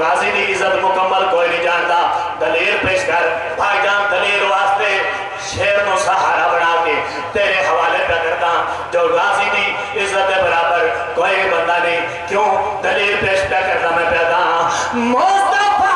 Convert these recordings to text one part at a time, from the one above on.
गाजी की इज्जत मुकम्मल कोई नहीं जानता। दलील पेश कर भाईजान, दलील वास्ते शेर को सहारा बना के तेरे हवाले पे करता। जो गाजी की इज्जत के बराबर कोई बंदा नहीं, क्यों दलील पेश पे करता मैं पैदा मुस्तफा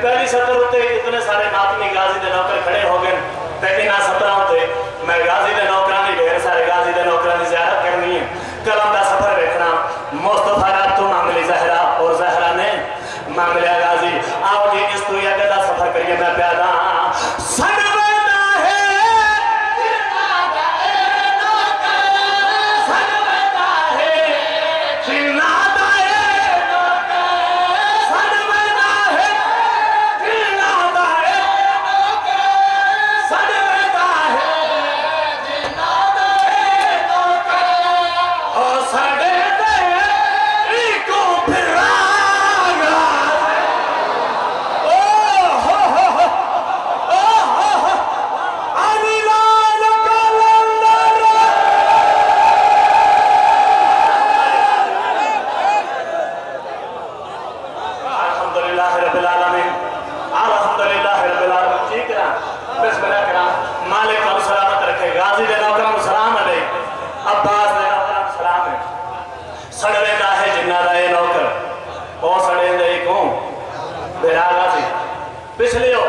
पहली सतर उत्ते इतने सारे नातमी गाजी दे नौकर खड़े हो गए, लेकिन आ 17 उत्ते मैं गाजी दे नौकरां दी ढेर सारे गाजी दे नौकरां दी ज़ियारत करनी है, कलम दा सफर देखना। मुस्तफा रात तो मांग ली ज़हरा और ज़हरा ने मांग लिया गाजी। आओ जी इस दुनिया का सफर करिए। मैं प्यादा पिछले हो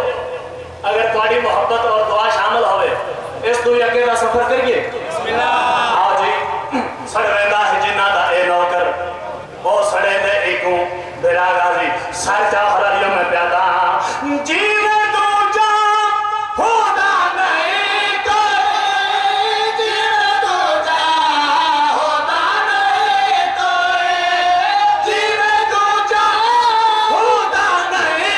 अगर तुम्हारी मोहब्बत और दुआ शामिल होवे इस दुनिया के सफर करिए। आओ जी सड़ रहा है जिन्ना दा ए नौकर ओ सड़े दे एक बेरा गाजी सर जा हरियो में प्यादा जीवे तो जा होदा नहीं कोई, जीवे तो जा होदा नहीं कोई, जीवे तो जा होदा नहीं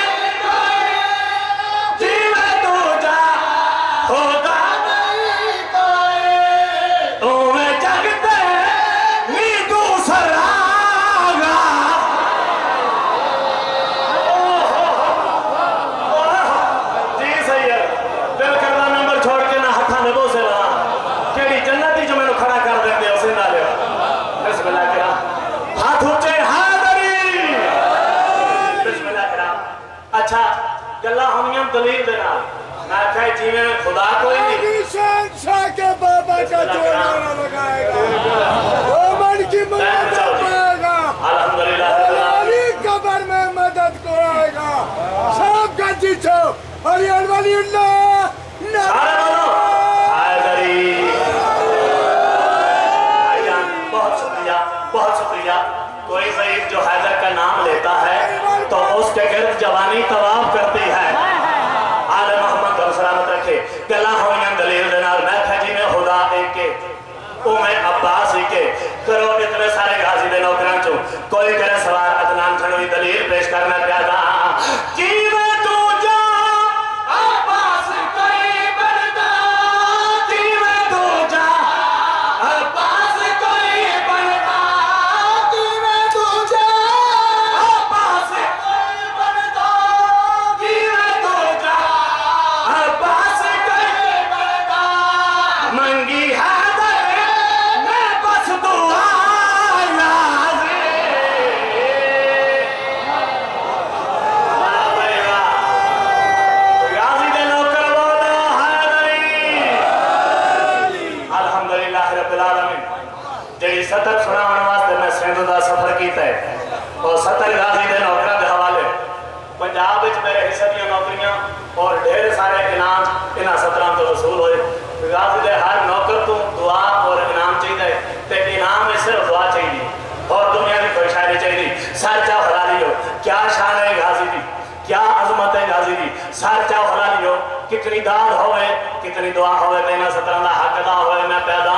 दलील देना। मैं कह जीवे में खुदा कोई नहीं, शाह के बाबा का जोड़ा लगाएगा, वो मन की मदद करेगा, अल्हम्दुलिल्लाह कब्र में मदद कराएगा। सब का जीतो हरियाण वाली बहुत शुक्रिया, बहुत शुक्रिया। कोई ज़ईफ जो हैदर का नाम लेता है तो उसके गिर्द जवानी तवाफ करती है। सलामत रखे गला होइयां दलील दे नाल। मैं खजी में खुदा एक के ओ मैं अब्बास ही के करो इतने सारे गाजी दे नौकरां चो कोई करे सवाल अदनान खड़ोई दलील पेश करना प्यादा जीवे तू जा अब्बास कोई बरदा, जीवे तू जा सफर किया है और 70 गाजी के नौकरों के हवाले पंजाब में मेरे हिस्से दी नौकरियां और ढेर सारे इनाम इन्होंने 17 तो वसूल हुए। गाजी के हर नौकर को दुआ और इनाम चाहिए तो इनाम में सिर्फ दुआ चाहिए और दुनिया की कोई शायरी चाहिए। सर चाह हलाली हो, क्या शान है गाजी की, क्या अजमत है गाजी की। सर चाह हलाली हो, कितनी दाद होवे, कितनी दुआ होवे, तो इन्होंने 17 का हक अदा होवे। मैं पैदा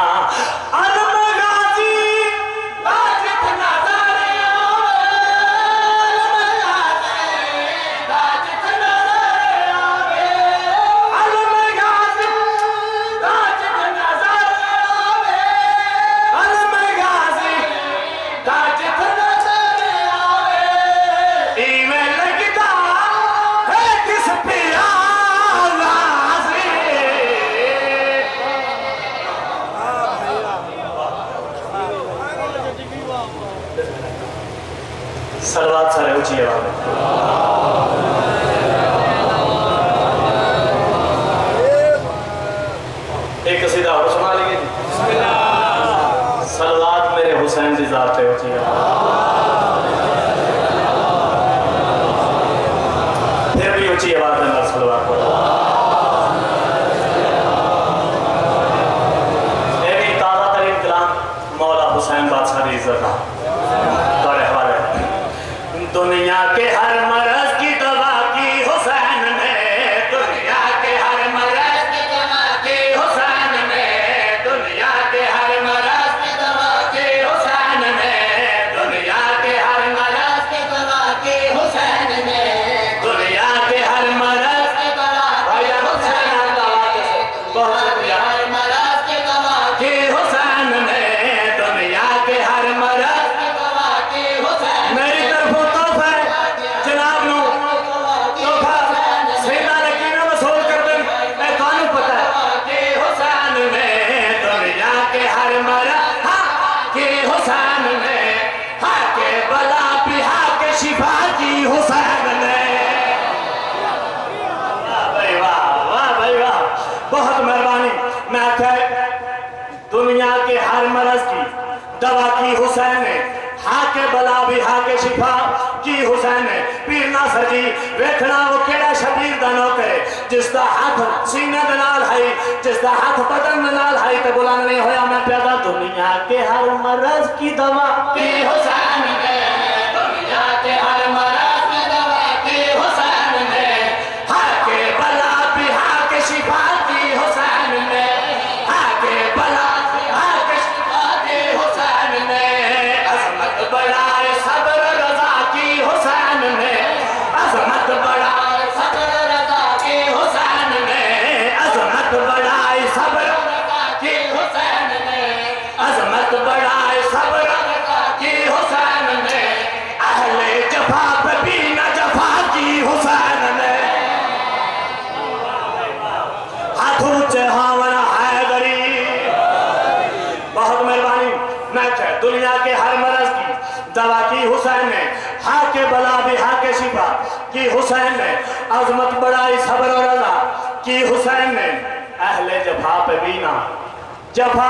सलवात सारे ऊंची आवाज में एक कसीदा और सुना लेंगे। सलवात मेरे हुसैन की जात पे ऊंची फिर भी ऊंची आवाज में सलवात पढ़ो। ये भी ताज़ा तरीन कलाम मौला हुसैन बादशाह की इज्जत है। दुनिया के हर मरज की दवा की हुसैन ने, दुनिया के हर मरज की दवा की हुसैन ने, दुनिया के हर मरज की दवा की हुसैन ने, दुनिया के हर मरज की दवा की हुसैन ने, दुनिया के हर मरज की दवा भाई हुसैन दवा बहुत शुक्रिया हर मरज की दवा की हुसैन ने, दुनिया के हर मरज की दवा की हुसैन मेरी तरफ दुनिया के हर मरज की दवा की हुसैन ने, हाके बला भी हाके शिफा की हुसैन ने। पीर नासर जी वेखना वो केड़ा शबीर दा नौकर है जिसका हाथ सीने दे नाल है, जिसका हाथ बदन दे नाल है ते बुलंद नहीं होया। मैं पैदा दुनिया के हर मरज की दवा की हुसैन ने, दुनिया के हर मरज की दवा की हुसैन ने, हाके बला भी हाके शिफा की हुसैन ने, हाके बला बढ़ाए सब्र रजा की हुसैन ने, अजमत बढ़ाए सब्र रजा की हुसैन ने, अजमत बढ़ाए सब्र रजा की हुसैन ने, अजमत बढ़ाए सब्र रजा की हुसैन ने, अहले जफा पे भी न जफा की हुसैन ने। हाथों से हावन हैदरी बहुत मेहरबानी। मैं दुनिया के हर मरज की दवा की हुसैन ने, हाके बला भी हाके शिफा की हुसैन ने, अजमत बढ़ाई सब्र और रजा की हुसैन ने, अहले जफा पे बीना जफा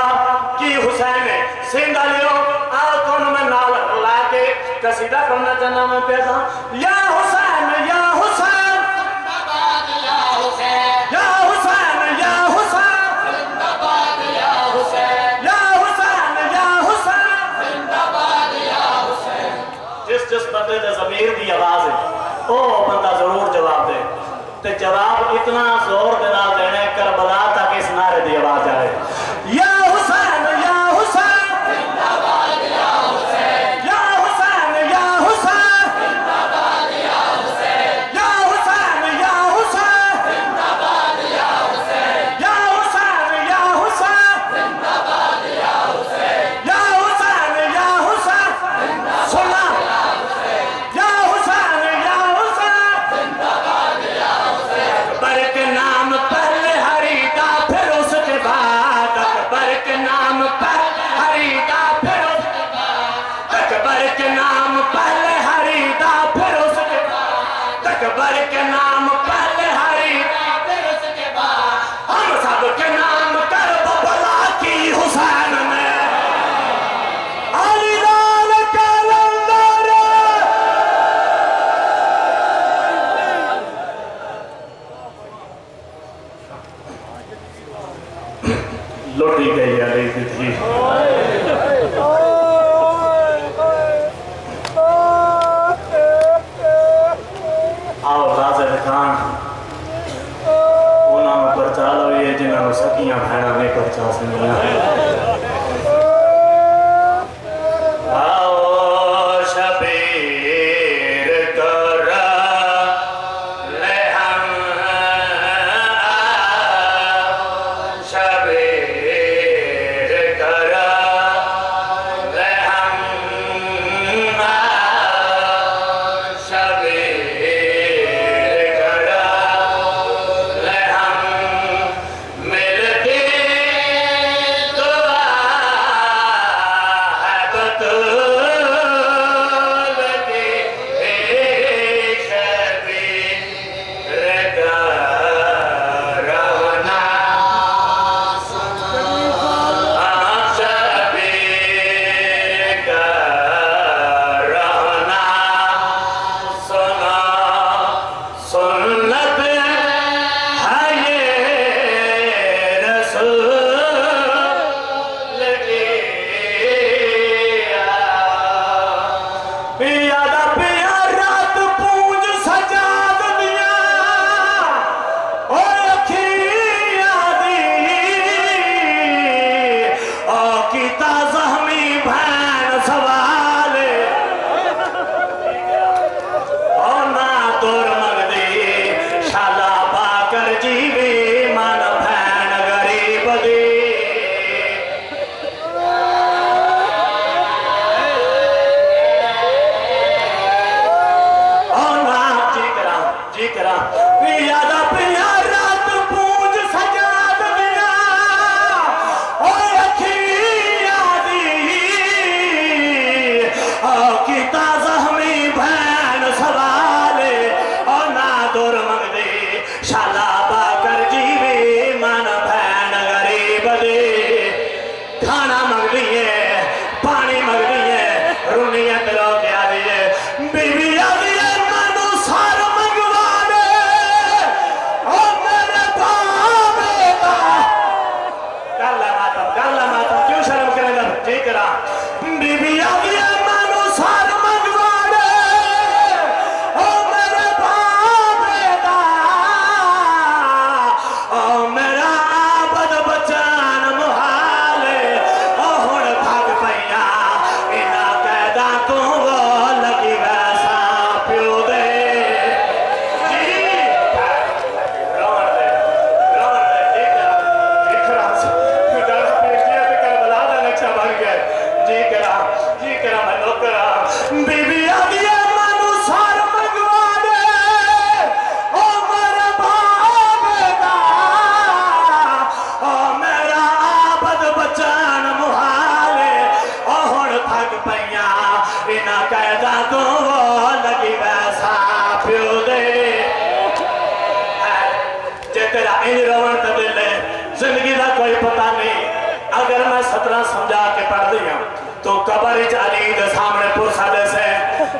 की हुसैन ने। सिंधा लियो आओ कौन में नाल ला के कसीदा करना चाहना मैं पैदा या हुसैन या हुसैन जिंदाबाद या हुसैन या हुसैन या हुसैन जिंदाबाद या हुसैन या हुसैन या हुसैन जिंदाबाद या हुसैन। जिस बंदे दे ज़मीर दी आवाज है ओ बंदा जरूर जवाब दे ते जवाब इतना जोर दे नाल देने करबला तक इस नारे दी आवाज आए या हुसैन या हुसैन जिंदाबाद या हुसैन या हुसैन या हुसैन जिंदाबाद या हुसैन या हुसैन या हुसैन जिंदाबाद या हुसैन या हुसैन या हुसैन जिंदाबाद या हुसैन या हुसैन या हुसैन सुना या हुसैन या हुसैन जिंदाबाद या हुसैन। अकबर के नाम पहले हरीदा फिर उसके बाद, अकबर के नाम पहले हरीदा फिर उसके बाद, अकबर के नाम पहले हरीदा फिर उसके बाद, अकबर के नाम पहले हरीदा फिर उसके बाद, हम सब के नाम करबला की हुसैन ने। अली लाल काला यादा पिया रात पूंज सजाद दिया ओ अखिया दी ओ कीता जहमी भैन सवाल ओ ना तोर मंगदी शाला पाकर जीवे मन भैन गरीब दी यादा पिया रात पूंज सजाद दिया ओ अखिया दी ओ कीता जहमी भैन सवाले ओ ना दूर मंगदी शाला पाकर जीवे मन भैन गरीब दे खाना मंगदी है पानी मंगदी है रुनिया दिलो के आ दी है बीवी आ दी है मनु सार बीबी आ गया मानो सार मंगवाड़े ओ मेरे बाबेदा ओ मेरा आबद बचान मुहाले ओ हुण भाग पैया इना कैदा तू वो लगी वैसा प्यो दे जी रवन दे ठीक रहा से डर पे किया तो करबला दा नक्शा बन गया जी करा मैं नौकरा बीबी आ गया मानो सार मंगवाड़े ओ मेरे बाबेदा ओ मेरा आबद बचान मुहाले ओ हुण थक पैया इना कैदा तो वो लगी वैसा प्यो दे जे तेरा इन रोवन ते दिल जिंदगी का कोई पता नहीं अगर मैं 17 समझा के पढ़ दिया तो कबर अली दे सामने पुरसा दे से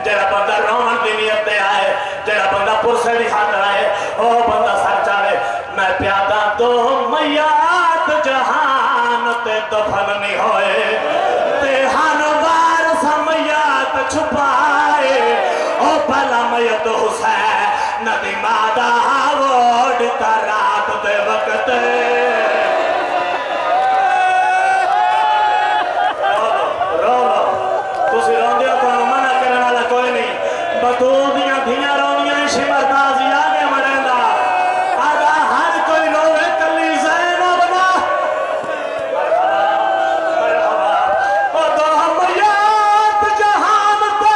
जेड़ा बंदा रोवन दी नियत ते आए जेड़ा बंदा पुरसे दी खातर आए ओ बंदा सर चाड़े मैं प्यादा तो मयात जहान ते दफन नहीं होए ते हर बार समयात छुपाए ओ भला मयत हुसैन नदी मादा वोड का रात दे वक्त बतूल दिया धियां रोनियां शिमरताजी आगे मरेंदा आगा हर कोई रोवे कली ज़ैनब ना मरहबा ओ दो हमयात जहान पे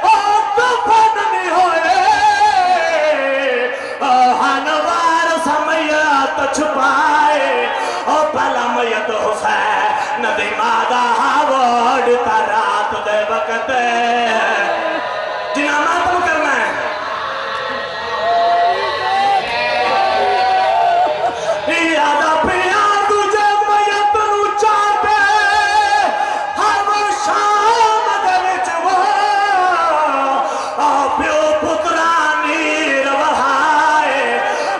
ओ दफन नहीं होए ओ हनवार समयात छुपाए ओ भला मयत हुसैन नदी मादा वोड का रात दे वक्त जिना मातम करना है यादा पिया तुझे मयत नू चाटे हर शाम दे विच वो ओ प्यो पुत्रा नीर वहाए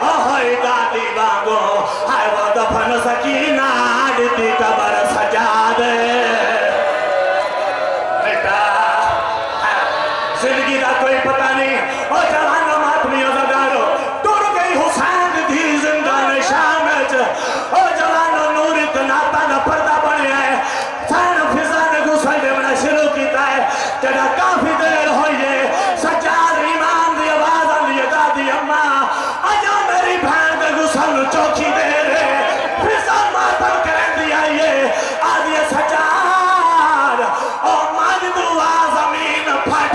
ओ होई दादी वांगो हाय वो दफन सकीना दी कबर सजा दे जिंदगी का कोई पता नहीं और जवान मातमी अज़ादारो टूट गई हुसैन दी जिंदा निशान और जवान नूर नाता का पर्दा बने है सैन फिजा ने गुस्सा देना शुरू किया है जरा काफी देर हुई है सज्जाद ईमान दी आवाज आंदी है दादी अम्मा आजा मेरी बहन के गुस्सा नु चौकी दे रे फिजा मातम करन दी आई है आदि सज्जाद ओ मान दुआ जमीन फट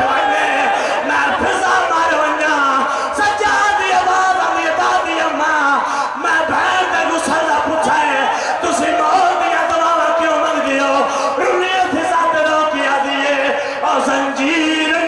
जंजीर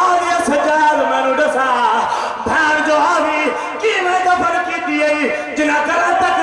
आगे सजाद मैनू दसा भैन जो आवी कि मैं दफन की जिन्हें घर तक